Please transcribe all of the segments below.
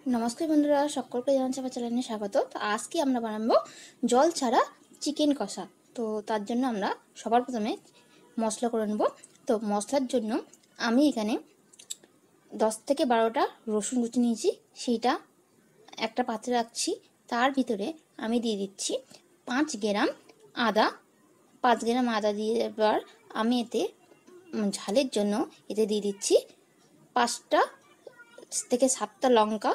নমস্কার বন্ধুরা, সকলকে জানাচ্ছি আমার চ্যানেলে স্বাগত। তো আজকে আমরা বানাবো জল ছাড়া চিকেন কষা। তো তার জন্য আমরা সবার প্রথমে মশলা করে নেব। তো মশলার জন্য আমি এখানে 10 থেকে 12টা রসুন কুচি নিয়েছি, সেইটা একটা পাত্রে রাখছি। তার ভিতরে আমি দিয়ে দিচ্ছি 5 গ্রাম আদা। 5 গ্রাম আদা দিয়ে এবার আমি এতে ঝালের জন্য এতে দিয়ে দিচ্ছি 5টা থেকে 7টা লঙ্কা,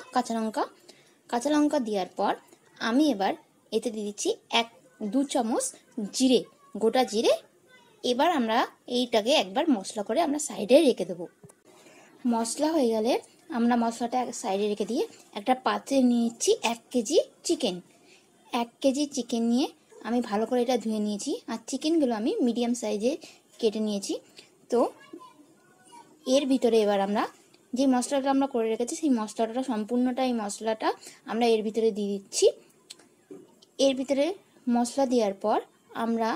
কাঁচা লঙ্কা দেওয়ার পর আমি এবার এতে দিয়ে দিচ্ছি 1-2 চামচ জিরে, গোটা জিরে। এবার আমরা এইটাকে একবার মশলা করে আমরা সাইডে রেখে দেবো। মশলা হয়ে গেলে আমরা মশলাটা সাইডে রেখে দিয়ে একটা পাত্রে নিয়ে নিচ্ছি 1 কেজি চিকেন। 1 কেজি চিকেন নিয়ে আমি ভালো করে এটা ধুয়ে নিয়েছি, আর চিকেনগুলো আমি মিডিয়াম সাইজে কেটে নিয়েছি। তো এর ভিতরে এবার আমরা যে মশলাটা আমরা করে রেখেছি সেই মশলাটা সম্পূর্ণটা এই মশলাটা আমরা এর ভিতরে দিয়ে দিচ্ছি। এর ভিতরে মশলা দেওয়ার পর আমরা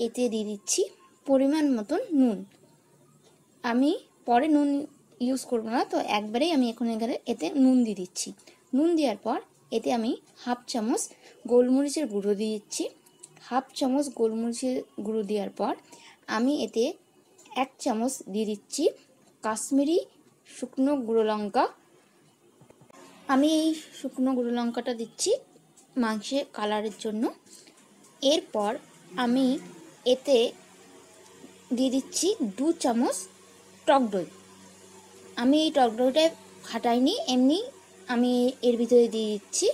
এতে দিয়ে দিচ্ছি পরিমাণ মতন নুন। আমি পরে নুন ইউজ করব না, তো একবারেই আমি এখন এখানে এতে নুন দিয়ে দিচ্ছি। নুন দেওয়ার পর এতে আমি 1/2 চামচ গোলমরিচের গুঁড়ো দিয়ে দিচ্ছি। 1/2 চামচ গোলমরিচের গুঁড়ো দেওয়ার পর আমি এতে 1 চামচ দিয়ে দিচ্ছি কাশ্মীরি শুকনো গুঁড়ো লঙ্কা। আমি এই শুকনো গুঁড়ো লঙ্কাটা দিচ্ছি মাংসের কালারের জন্য। এরপর আমি এতে দিয়ে দিচ্ছি 2 চামচ টক দই। আমি এই টক দইটা ফাটাইনি, এমনি আমি এর ভিতরে দিয়ে দিচ্ছি।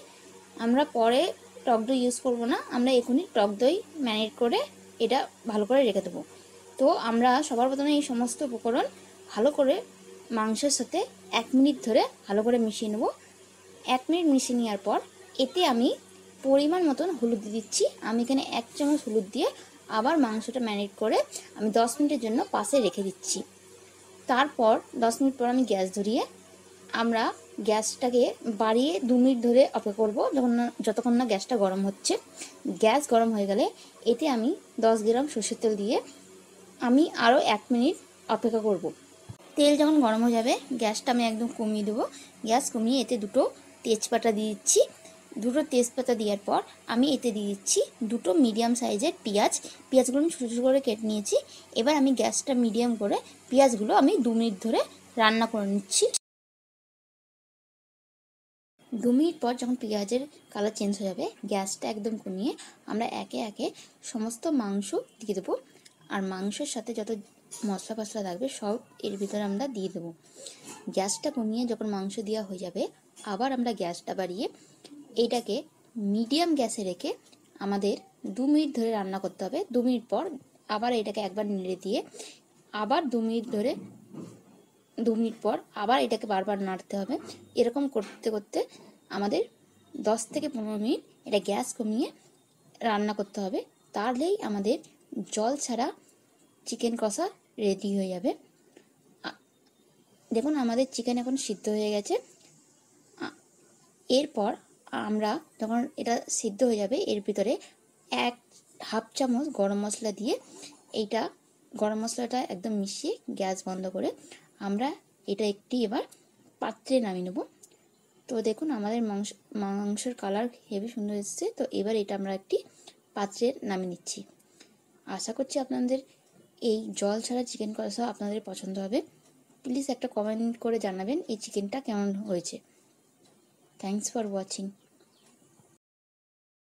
আমরা পরে টক দই ইউজ করব না, আমরা এখনই টক দই ম্যারিনেট করে এটা ভালো করে রেখে দেবো। তো আমরা সবার প্রথমে এই সমস্ত উপকরণ ভালো করে মাংসের সাথে 1 মিনিট ধরে ভালো করে মিশিয়ে নেব। 1 মিনিট মিশিয়ে নেওয়ার পর এতে আমি পরিমাণ মতন হলুদ দিয়ে দিচ্ছি। আমি এখানে 1 চামচ হলুদ দিয়ে আবার মাংসটা ম্যারিনেট করে আমি 10 মিনিটের জন্য পাশে রেখে দিচ্ছি। তারপর 10 মিনিট পর আমি গ্যাস ধরিয়ে আমরা গ্যাসটাকে বাড়িয়ে 2 মিনিট ধরে অপেক্ষা করব, যতক্ষণ না গ্যাসটা গরম হচ্ছে। গ্যাস গরম হয়ে গেলে এতে আমি 10 গ্রাম সরষের তেল দিয়ে আমি আরও 1 মিনিট অপেক্ষা করব। তেল যখন গরম হয়ে যাবে গ্যাসটা আমি একদম কমিয়ে দেবো। গ্যাস কমিয়ে এতে 2টো তেজপাতা দিয়ে দিচ্ছি। 2টো তেজপাতা দেওয়ার পর আমি এতে দিয়ে দিচ্ছি 2টো মিডিয়াম সাইজের পেঁয়াজগুলো আমি ছোটো ছোটো করে কেটে নিয়েছি। এবার আমি গ্যাসটা মিডিয়াম করে পেঁয়াজগুলো আমি 2 মিনিট ধরে রান্না করে নিচ্ছি। 2 মিনিট পর যখন পেঁয়াজের কালার চেঞ্জ হয়ে যাবে গ্যাসটা একদম কমিয়ে আমরা একে একে সমস্ত মাংস দিয়ে দেবো। আর মাংসের সাথে যত মশলা ফসলা থাকবে সব এর ভিতরে আমরা দিয়ে দেবো। গ্যাসটা কমিয়ে যখন মাংস দেওয়া হয়ে যাবে আবার আমরা গ্যাসটা বাড়িয়ে এইটাকে মিডিয়াম গ্যাসে রেখে আমাদের 2 মিনিট ধরে রান্না করতে হবে। 2 মিনিট পর আবার এটাকে একবার নেড়ে দিয়ে আবার 2 মিনিট ধরে 2 মিনিট পর আবার এটাকে বারবার নাড়তে হবে। এরকম করতে করতে আমাদের 10 থেকে 15 মিনিট এটা গ্যাস কমিয়ে রান্না করতে হবে। তাহলেই আমাদের জল ছাড়া চিকেন কষা রেডি হয়ে যাবে। দেখুন আমাদের চিকেন এখন সিদ্ধ হয়ে গেছে। এরপর আমরা যখন এটা সিদ্ধ হয়ে যাবে এর ভিতরে 1/2 চামচ গরম মশলা দিয়ে এইটা গরম মশলাটা একদম মিশিয়ে গ্যাস বন্ধ করে আমরা এটা একটি এবার পাত্রে নামিয়ে নেব। তো দেখুন আমাদের মাংসের কালার হেবি সুন্দর এসেছে। তো এবার এটা আমরা একটি পাত্রে নামিয়ে নিচ্ছি। আশা করছি আপনাদের এই জল ছাড়া চিকেন কষা আপনাদের পছন্দ হবে। প্লিজ একটা কমেন্ট করে জানাবেন এই চিকেনটা কেমন হয়েছে। Thanks for watching.